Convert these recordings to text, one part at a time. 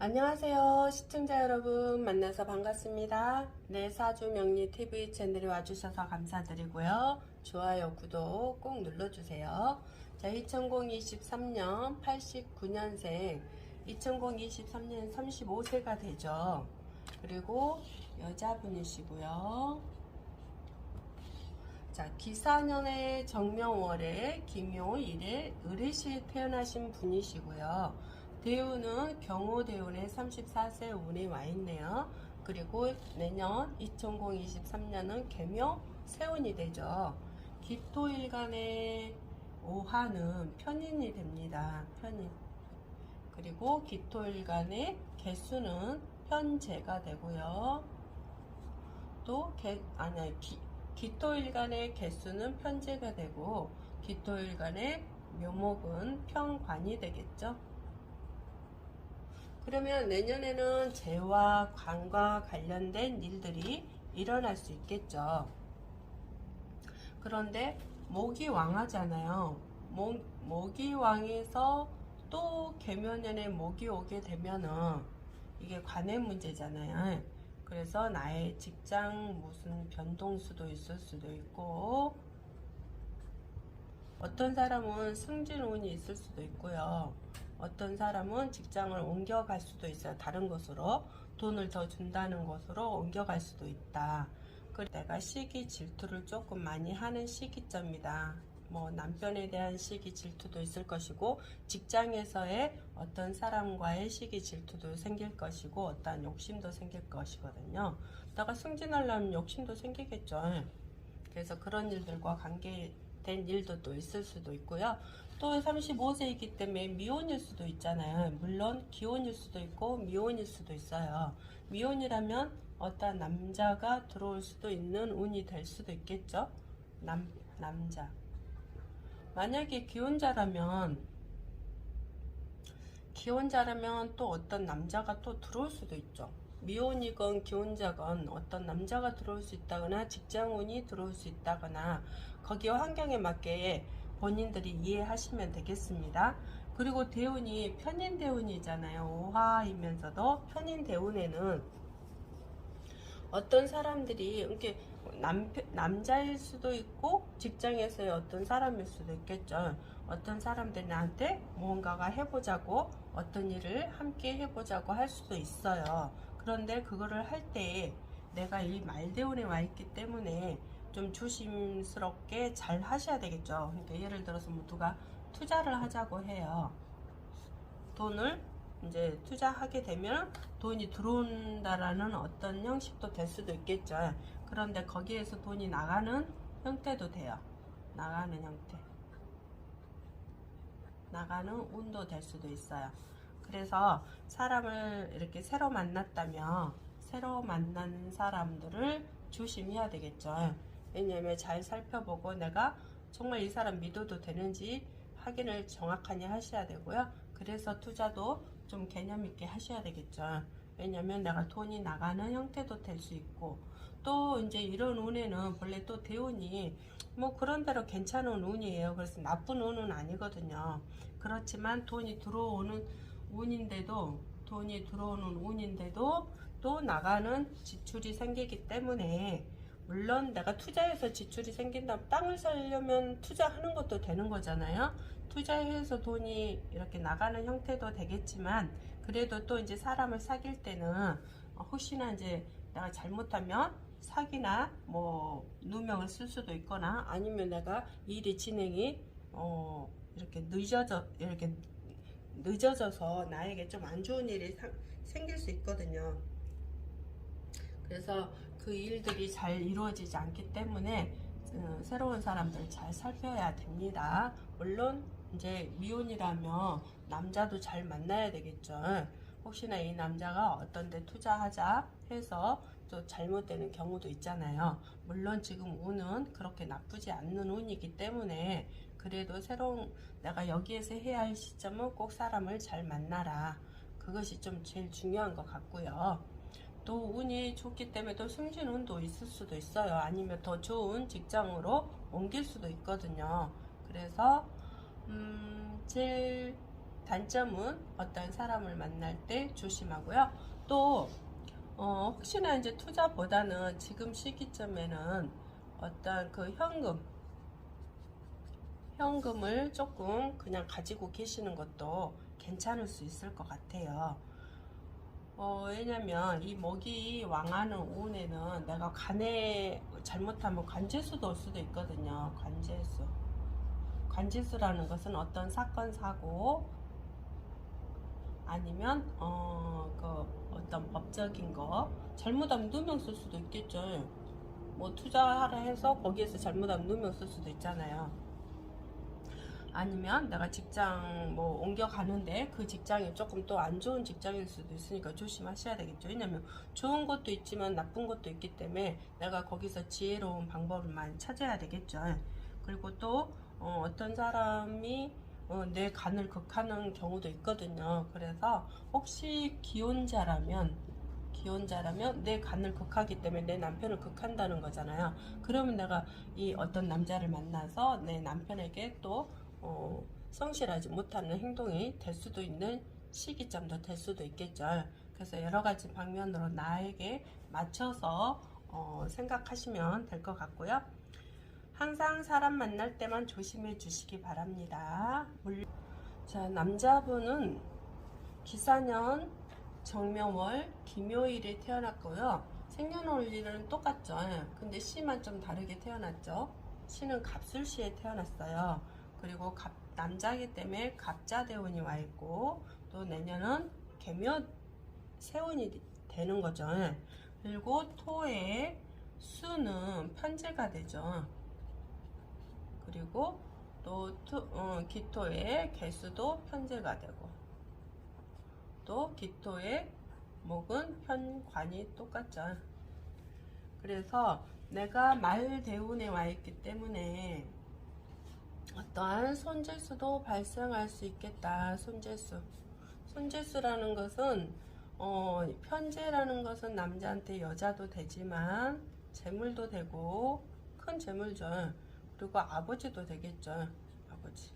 안녕하세요. 시청자 여러분 만나서 반갑습니다. 내 사주명리 TV 채널에 와주셔서 감사드리고요. 좋아요, 구독 꼭 눌러주세요. 자, 2023년 89년생 2023년 35세가 되죠. 그리고 여자분이시고요. 자, 기사년의 정명월에 김묘일에 을의시에 태어나신 분이시고요. 대운은 경호대운에 34세 운이 와 있네요. 그리고 내년 2023년은 개묘 세운이 되죠. 기토일간의 오화는 편인이 됩니다. 편인. 그리고 기토일간의 개수는 편재가 되고요. 또 기토일간의 개수는 편재가 되고 기토일간의 묘목은 편관이 되겠죠. 그러면 내년에는 재와 관과 관련된 일들이 일어날 수 있겠죠. 그런데 목이 왕하잖아요. 목이 왕해서 또 개묘년에 목이 오게 되면은 이게 관의 문제잖아요. 그래서 나의 직장 무슨 변동수도 있을 수도 있고, 어떤 사람은 승진운이 있을 수도 있고요. 어떤 사람은 직장을 옮겨갈 수도 있어요. 다른 곳으로 돈을 더 준다는 곳으로 옮겨갈 수도 있다. 내가 시기 질투를 조금 많이 하는 시기점이다. 뭐 남편에 대한 시기 질투도 있을 것이고, 직장에서의 어떤 사람과의 시기 질투도 생길 것이고, 어떤 욕심도 생길 것이거든요. 내가 승진하려면 욕심도 생기겠죠. 그래서 그런 일들과 관계된 일도 또 있을 수도 있고요. 또 35세이기 때문에 미혼일 수도 있잖아요. 물론 기혼일 수도 있고 미혼일 수도 있어요. 미혼이라면 어떤 남자가 들어올 수도 있는 운이 될 수도 있겠죠. 남자. 만약에 기혼자라면 또 어떤 남자가 또 들어올 수도 있죠. 미혼이건 기혼자건 어떤 남자가 들어올 수 있다거나 직장운이 들어올 수 있다거나 거기에 환경에 맞게 본인들이 이해하시면 되겠습니다. 그리고 대운이 편인 대운이잖아요. 오화이면서도 편인 대운에는 어떤 사람들이 이렇게 남자일 수도 있고 직장에서의 어떤 사람일 수도 있겠죠. 어떤 사람들이 나한테 무언가가 해보자고 어떤 일을 함께 해보자고 할 수도 있어요. 그런데 그거를 할 때 내가 이 말대운에 와 있기 때문에 좀 조심스럽게 잘 하셔야 되겠죠. 그러니까 예를 들어서 뭐 누가 투자를 하자고 해요. 돈을 이제 투자하게 되면 돈이 들어온다라는 어떤 형식도 될 수도 있겠죠. 그런데 거기에서 돈이 나가는 형태도 돼요. 나가는 형태. 나가는 운도 될 수도 있어요. 그래서 사람을 이렇게 새로 만났다면 새로 만난 사람들을 조심해야 되겠죠. 왜냐하면 잘 살펴보고 내가 정말 이 사람 믿어도 되는지 확인을 정확하게 하셔야 되고요. 그래서 투자도 좀 개념 있게 하셔야 되겠죠. 왜냐면 내가 돈이 나가는 형태도 될 수 있고, 또 이제 이런 운에는 본래 또 대운이 뭐 그런대로 괜찮은 운이에요. 그래서 나쁜 운은 아니거든요. 그렇지만 돈이 들어오는 운인데도 또 나가는 지출이 생기기 때문에, 물론 내가 투자해서 지출이 생긴다면 땅을 사려면 투자하는 것도 되는 거잖아요. 투자해서 돈이 이렇게 나가는 형태도 되겠지만, 그래도 또 이제 사람을 사귈 때는 혹시나 이제 내가 잘못하면 사기나 뭐 누명을 쓸 수도 있거나, 아니면 내가 일이 진행이 이렇게 늦어져서 나에게 좀 안 좋은 일이 생길 수 있거든요. 그래서 그 일들이 잘 이루어지지 않기 때문에 새로운 사람들 잘 살펴야 됩니다. 물론 이제 미혼이라면 남자도 잘 만나야 되겠죠. 혹시나 이 남자가 어떤 데 투자하자 해서 또 잘못되는 경우도 있잖아요. 물론 지금 운은 그렇게 나쁘지 않는 운이기 때문에, 그래도 새로운 내가 여기에서 해야 할 시점은 꼭 사람을 잘 만나라. 그것이 좀 제일 중요한 것 같고요. 또 운이 좋기 때문에 또 승진운도 있을 수도 있어요. 아니면 더 좋은 직장으로 옮길 수도 있거든요. 그래서 제일 단점은 어떤 사람을 만날 때 조심하고요. 또 혹시나 이제 투자보다는 지금 시기점에는 어떤 그 현금을 조금 그냥 가지고 계시는 것도 괜찮을 수 있을 것 같아요. 왜냐면 이 목이 왕하는 오운에는 내가 간에 잘못하면 관재수도 올 수도 있거든요. 관재수. 관재수라는 것은 어떤 사건, 사고, 아니면, 어떤 법적인 거, 잘못하면 누명 쓸 수도 있겠죠. 뭐 투자하라 해서 거기에서 잘못하면 누명 쓸 수도 있잖아요. 아니면 내가 직장 뭐 옮겨가는데 그 직장이 조금 또 안 좋은 직장일 수도 있으니까 조심하셔야 되겠죠. 왜냐면 좋은 것도 있지만 나쁜 것도 있기 때문에 내가 거기서 지혜로운 방법을 많이 찾아야 되겠죠. 그리고 또 어떤 사람이 내 간을 극하는 경우도 있거든요. 그래서 혹시 기혼자라면 내 간을 극하기 때문에 내 남편을 극한다는 거잖아요. 그러면 내가 이 어떤 남자를 만나서 내 남편에게 또 성실하지 못하는 행동이 될 수도 있는 시기점도 될 수도 있겠죠. 그래서 여러 가지 방면으로 나에게 맞춰서 생각하시면 될 것 같고요. 항상 사람 만날 때만 조심해 주시기 바랍니다. 자, 남자분은 기사년 정묘월 김요일에 태어났고요. 생년월일은 똑같죠. 근데 시만 좀 다르게 태어났죠. 시는 갑술시에 태어났어요. 그리고 남자이기 때문에 갑자대운이 와 있고, 또 내년은 개묘 세운이 되는 거죠. 그리고 토에 수는 편제가 되죠. 그리고 또 기토에 개수도 편제가 되고, 또 기토의 목은 편관이 똑같죠. 그래서 내가 말대운에 와 있기 때문에 어떠한 손재수도 발생할 수 있겠다. 손재수라는 것은 편재라는 것은 남자한테 여자도 되지만 재물도 되고 큰 재물죠. 그리고 아버지도 되겠죠. 아버지.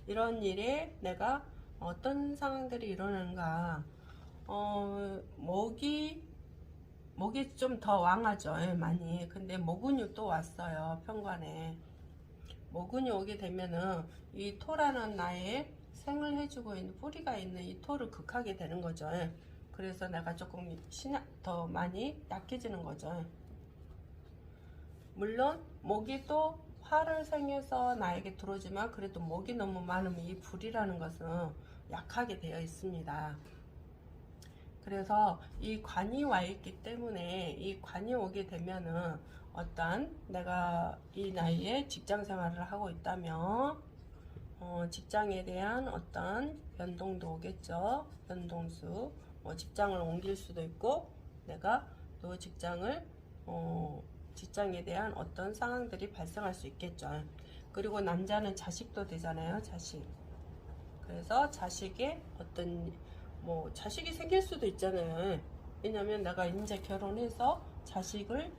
이런 일에 내가 어떤 상황들이 일어나는가. 목이 좀 더 왕하죠. 많이. 근데 모근이 또 왔어요. 편관에. 모근이 오게 되면은 이 토라는 나의 생을 해주고 있는 뿌리가 있는 이 토를 극하게 되는 거죠. 그래서 내가 조금 더 많이 약해지는 거죠. 물론 목이 또 화를 생해서 나에게 들어오지만 그래도 목이 너무 많으면 이 불이라는 것은 약하게 되어 있습니다. 그래서 이 관이 와 있기 때문에 이 관이 오게 되면은 어떤 내가 이 나이에 직장 생활을 하고 있다면 직장에 대한 어떤 변동도 오겠죠. 변동수. 직장을 옮길 수도 있고 내가 또 직장에 대한 어떤 상황들이 발생할 수 있겠죠. 그리고 남자는 자식도 되잖아요. 자식. 그래서 자식의 어떤 자식이 생길 수도 있잖아요. 왜냐면 내가 이제 결혼해서 자식을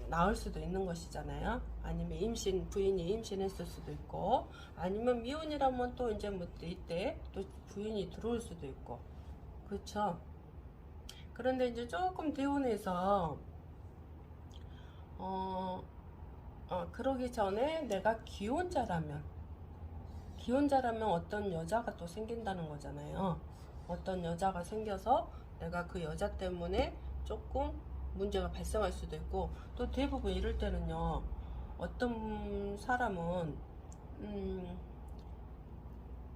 낳을 수도 있는 것이잖아요. 아니면 부인이 임신했을 수도 있고, 아니면 미혼이라면 또 이제 이때 또 부인이 들어올 수도 있고, 그렇죠. 그런데 이제 조금 대운에서 그러기 전에 내가 기혼자라면 어떤 여자가 또 생긴다는 거잖아요. 어떤 여자가 생겨서 내가 그 여자 때문에 조금 문제가 발생할 수도 있고, 또 대부분 이럴 때는요, 어떤 사람은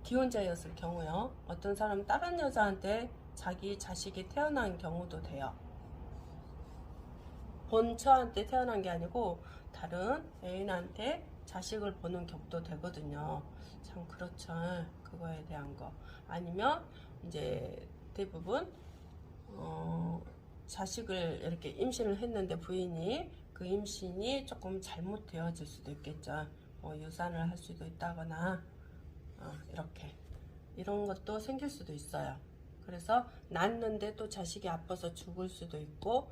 기혼자였을 경우요, 어떤 사람은 다른 여자한테 자기 자식이 태어난 경우도 돼요. 본처한테 태어난 게 아니고 다른 애인한테 자식을 보는 격도 되거든요. 참 그렇죠. 그거에 대한 거. 아니면 이제 대부분 자식을 이렇게 임신을 했는데 부인이 그 임신이 조금 잘못되어질 수도 있겠죠. 유산을 할 수도 있다거나 이렇게 이런 것도 생길 수도 있어요. 그래서 낳는데 또 자식이 아파서 죽을 수도 있고,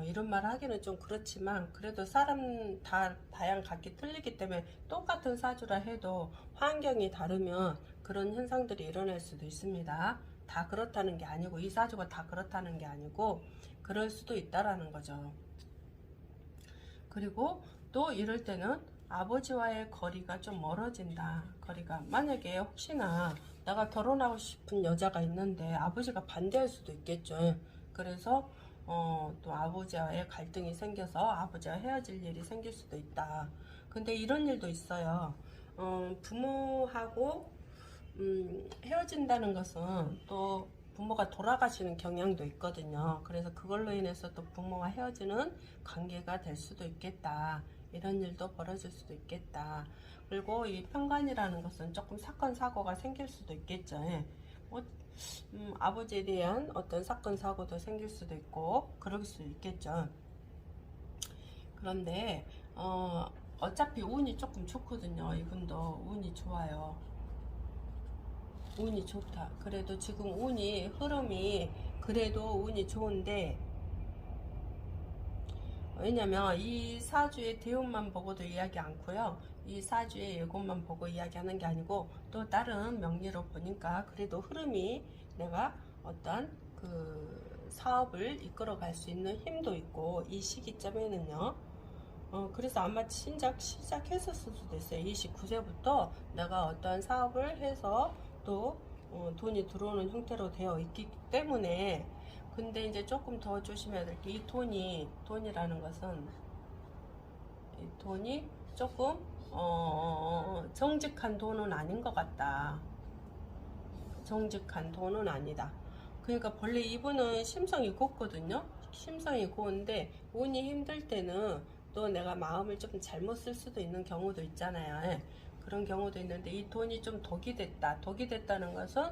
이런 말 하기는 좀 그렇지만 그래도 사람 다 다양 각기 틀리기 때문에 똑같은 사주라 해도 환경이 다르면 그런 현상들이 일어날 수도 있습니다. 다 그렇다는 게 아니고 이 사주가 다 그렇다는 게 아니고 그럴 수도 있다라는 거죠. 그리고 또 이럴 때는 아버지와의 거리가 좀 멀어진다. 거리가 만약에 혹시나 내가 결혼하고 싶은 여자가 있는데 아버지가 반대할 수도 있겠죠. 그래서 또 아버지와의 갈등이 생겨서 아버지와 헤어질 일이 생길 수도 있다. 근데 이런 일도 있어요. 부모하고 헤어진다는 것은 또 부모가 돌아가시는 경향도 있거든요. 그래서 그걸로 인해서 또 부모와 헤어지는 관계가 될 수도 있겠다. 이런 일도 벌어질 수도 있겠다. 그리고 이 편관이라는 것은 조금 사건 사고가 생길 수도 있겠죠. 아버지에 대한 어떤 사건 사고도 생길 수도 있고 그럴 수 있겠죠. 그런데 어차피 운이 조금 좋거든요. 이분도 운이 좋아요. 운이 좋다. 그래도 지금 운이 흐름이 그래도 운이 좋은데 왜냐면 이 사주의 대운만 보고도 이야기 않고요. 이 사주의 예고만 보고 이야기하는 게 아니고 또 다른 명리로 보니까 그래도 흐름이 내가 어떤 그 사업을 이끌어 갈 수 있는 힘도 있고 이 시기점에는요. 그래서 아마 시작했었을 수도 있어요. 29세부터 내가 어떠한 사업을 해서 또 돈이 들어오는 형태로 되어 있기 때문에 근데 이제 조금 더 조심해야 될 게 이 돈이라는 것은 이 돈이 조금 정직한 돈은 아닌 것 같다. 정직한 돈은 아니다. 그러니까 본래 이분은 심성이 곱거든요. 심성이 고운데 운이 힘들 때는 또 내가 마음을 좀 잘못 쓸 수도 있는 경우도 있잖아요. 그런 경우도 있는데 이 돈이 좀 독이 됐다. 독이 됐다는 것은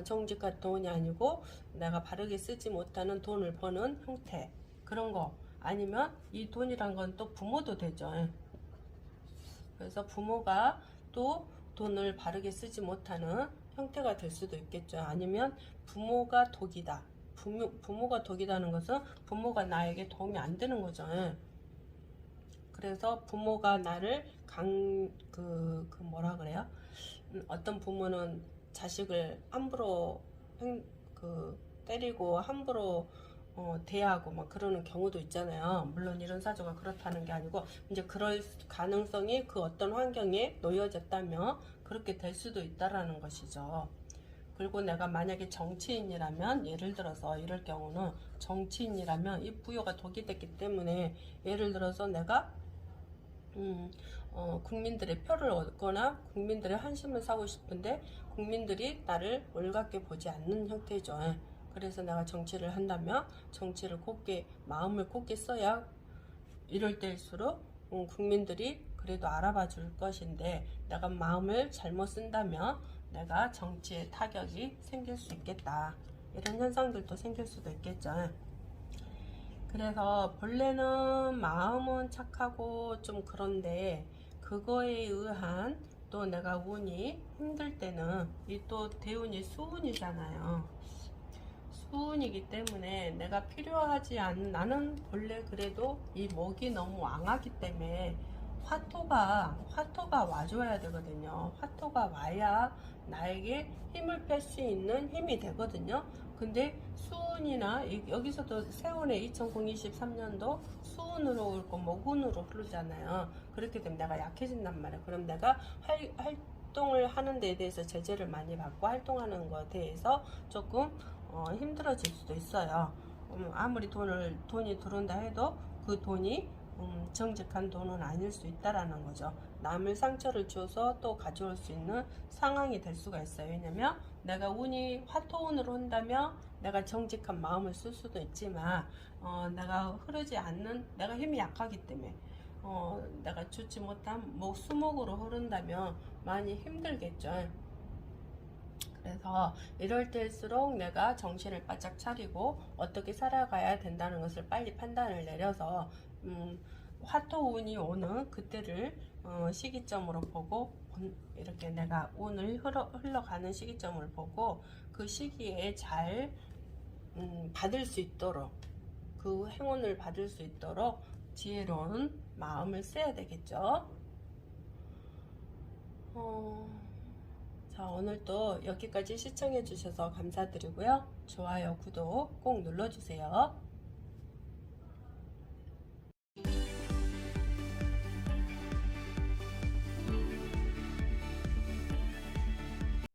정직한 돈이 아니고 내가 바르게 쓰지 못하는 돈을 버는 형태 그런 거 아니면 이 돈이란 건 또 부모도 되죠. 그래서 부모가 또 돈을 바르게 쓰지 못하는 형태가 될 수도 있겠죠. 아니면 부모가 독이다. 부모가 독이다는 것은 부모가 나에게 도움이 안 되는 거죠. 그래서 부모가 나를 뭐라 그래요? 어떤 부모는 자식을 함부로 때리고 함부로 대하고 막 그러는 경우도 있잖아요. 물론 이런 사주가 그렇다는 게 아니고 이제 그럴 가능성이 그 어떤 환경에 놓여졌다면 그렇게 될 수도 있다라는 것이죠. 그리고 내가 만약에 정치인이라면 예를 들어서 이럴 경우는 정치인이라면 이 부여가 독이 됐기 때문에 예를 들어서 내가 국민들의 표를 얻거나 국민들의 한심을 사고 싶은데 국민들이 나를 올갑게 보지 않는 형태죠. 그래서 내가 정치를 한다면 정치를 마음을 곱게 써야 이럴 때일수록 국민들이 그래도 알아봐 줄 것인데 내가 마음을 잘못 쓴다면 내가 정치에 타격이 생길 수 있겠다. 이런 현상들도 생길 수도 있겠죠. 그래서 본래는 마음은 착하고 좀 그런데 그거에 의한 또 내가 운이 힘들 때는 이 또 대운이 수운이잖아요. 수운이기 때문에 내가 필요하지 않은 나는 본래 그래도 이 목이 너무 왕하기 때문에 화토가 와줘야 되거든요. 화토가 와야 나에게 힘을 뺄 수 있는 힘이 되거든요. 근데 수운이나 여기서도 세운의 2023년도 수운으로 오고 목운으로 흐르잖아요. 그렇게 되면 내가 약해진단 말이에요. 그럼 내가 활동을 하는 데에 대해서 제재를 많이 받고 활동하는 것에 대해서 조금 힘들어질 수도 있어요. 아무리 돈이 들어온다 해도 그 돈이 정직한 돈은 아닐 수 있다라는 거죠. 남을 상처를 줘서 또 가져올 수 있는 상황이 될 수가 있어요. 왜냐면 내가 운이 화토운으로 한다면 내가 정직한 마음을 쓸 수도 있지만 내가 흐르지 않는 내가 힘이 약하기 때문에 내가 좋지 못한 수목으로 흐른다면 많이 힘들겠죠. 그래서 이럴 때일수록 내가 정신을 바짝 차리고 어떻게 살아가야 된다는 것을 빨리 판단을 내려서 화토운이 오는 그때를 시기점으로 보고 이렇게 내가 운을 흘러가는 시기점을 보고 그 시기에 잘 받을 수 있도록 그 행운을 받을 수 있도록 지혜로운 마음을 써야 되겠죠. 자, 오늘도 여기까지 시청해 주셔서 감사드리고요. 좋아요, 구독 꼭 눌러주세요.